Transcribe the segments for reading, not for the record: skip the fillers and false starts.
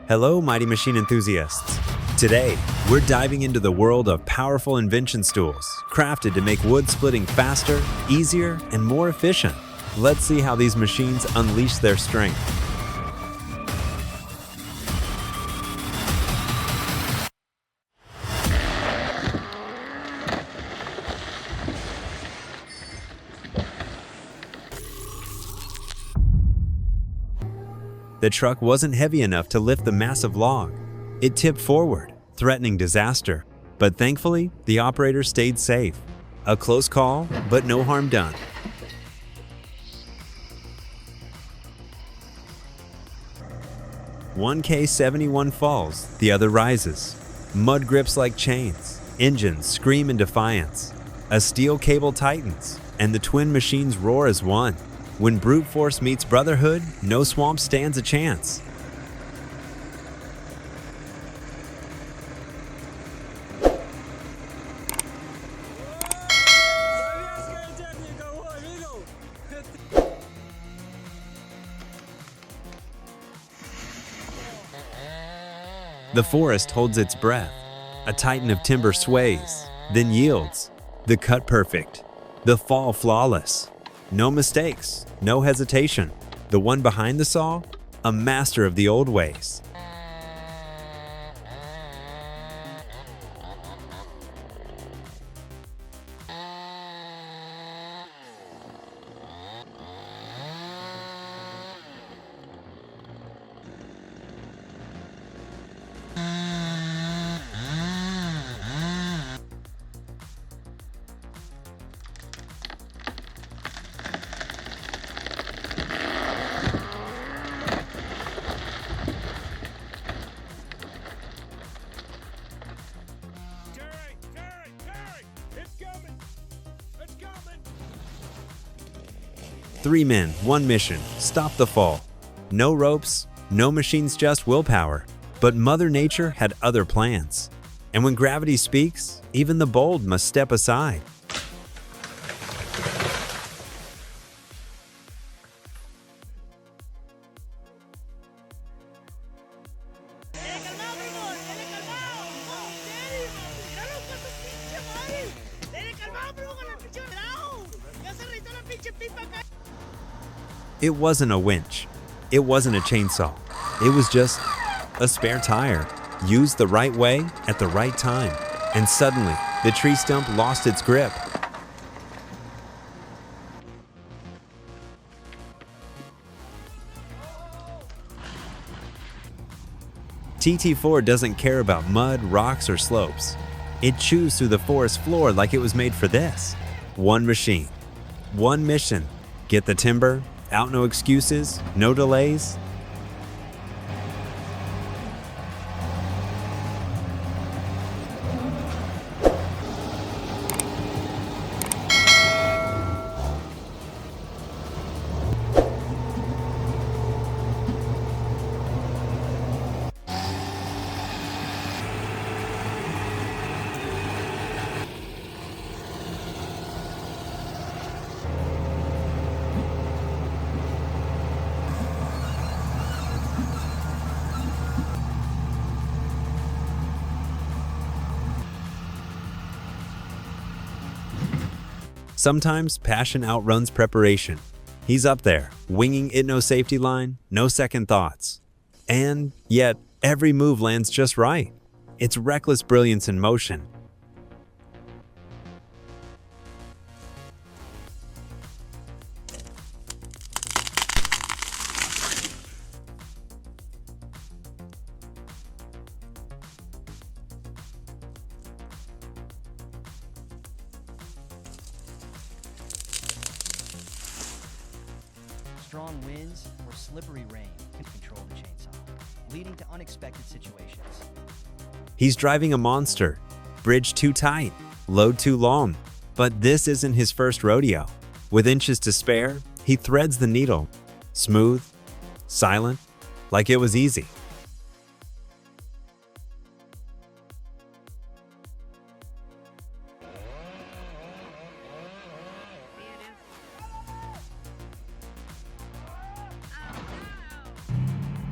Hello, mighty machine enthusiasts. Today, we're diving into the world of powerful invention tools, crafted to make wood splitting faster, easier, and more efficient. Let's see how these machines unleash their strength. The truck wasn't heavy enough to lift the massive log. It tipped forward, threatening disaster. But thankfully, the operator stayed safe. A close call, but no harm done. One K71 falls, the other rises. Mud grips like chains. Engines scream in defiance. A steel cable tightens, and the twin machines roar as one. When brute force meets brotherhood, no swamp stands a chance. The forest holds its breath. A titan of timber sways, then yields. The cut perfect, the fall flawless. No mistakes, no hesitation. The one behind the saw, a master of the old ways. Three men, one mission, stop the fall. No ropes, no machines, just willpower. But Mother Nature had other plans. And when gravity speaks, even the bold must step aside. It wasn't a winch. It wasn't a chainsaw. It was just a spare tire, used the right way at the right time. And suddenly, the tree stump lost its grip. TT4 doesn't care about mud, rocks, or slopes. It chews through the forest floor like it was made for this. One machine, one mission, get the timber, out, no excuses, no delays. Sometimes passion outruns preparation. He's up there, winging it, no safety line, no second thoughts. And yet, every move lands just right. It's reckless brilliance in motion. Strong winds or slippery rain can control the chainsaw, leading to unexpected situations. He's driving a monster. Bridge too tight, load too long. But this isn't his first rodeo. With inches to spare, he threads the needle. Smooth, silent, like it was easy.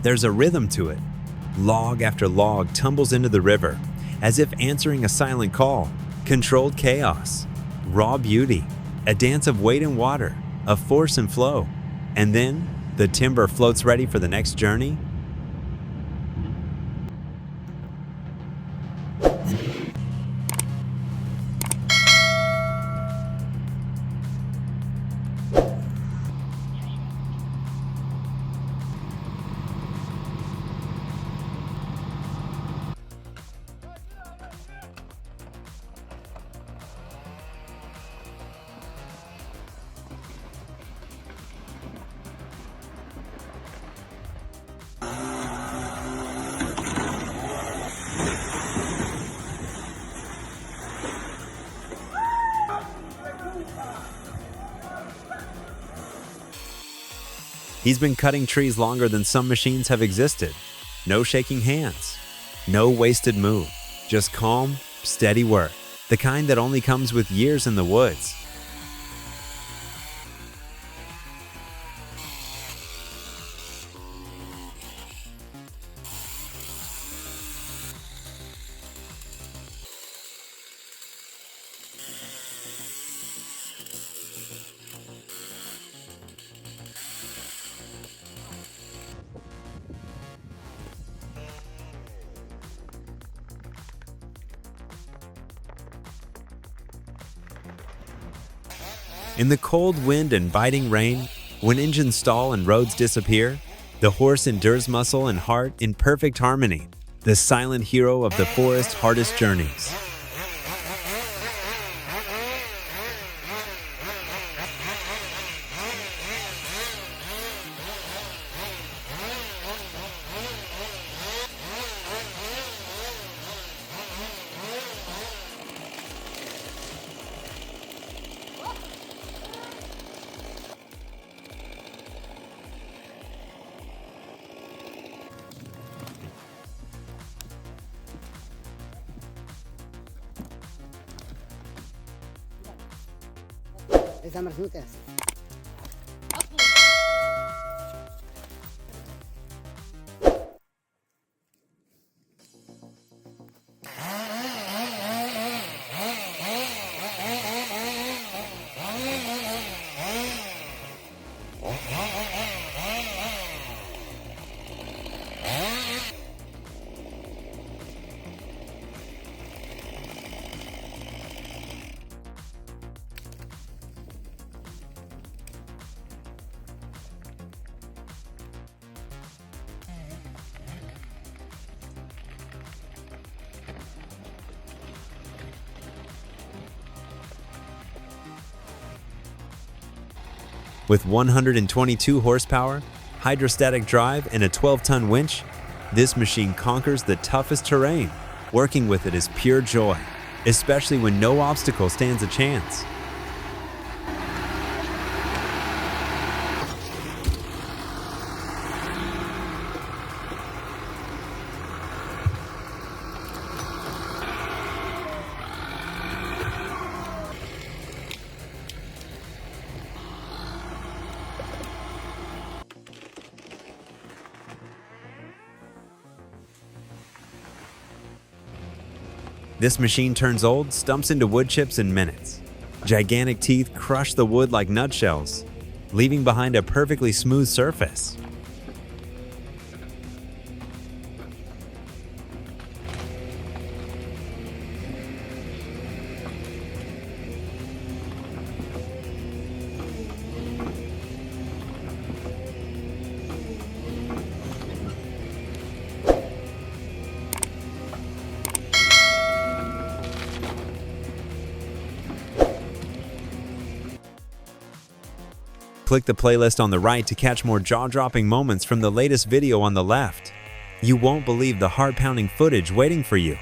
There's a rhythm to it. Log after log tumbles into the river, as if answering a silent call. Controlled chaos, raw beauty, a dance of weight and water, of force and flow. And then, the timber floats ready for the next journey. He's been cutting trees longer than some machines have existed. No shaking hands, no wasted move, just calm, steady work, the kind that only comes with years in the woods. In the cold wind and biting rain, when engines stall and roads disappear, the horse endures muscle and heart in perfect harmony, the silent hero of the forest's hardest journeys. Esa marzutas. With 122 horsepower, hydrostatic drive, and a 12-ton winch, this machine conquers the toughest terrain. Working with it is pure joy, especially when no obstacle stands a chance. This machine turns old stumps into wood chips in minutes. Gigantic teeth crush the wood like nutshells, leaving behind a perfectly smooth surface. Click the playlist on the right to catch more jaw-dropping moments from the latest video on the left. You won't believe the heart-pounding footage waiting for you.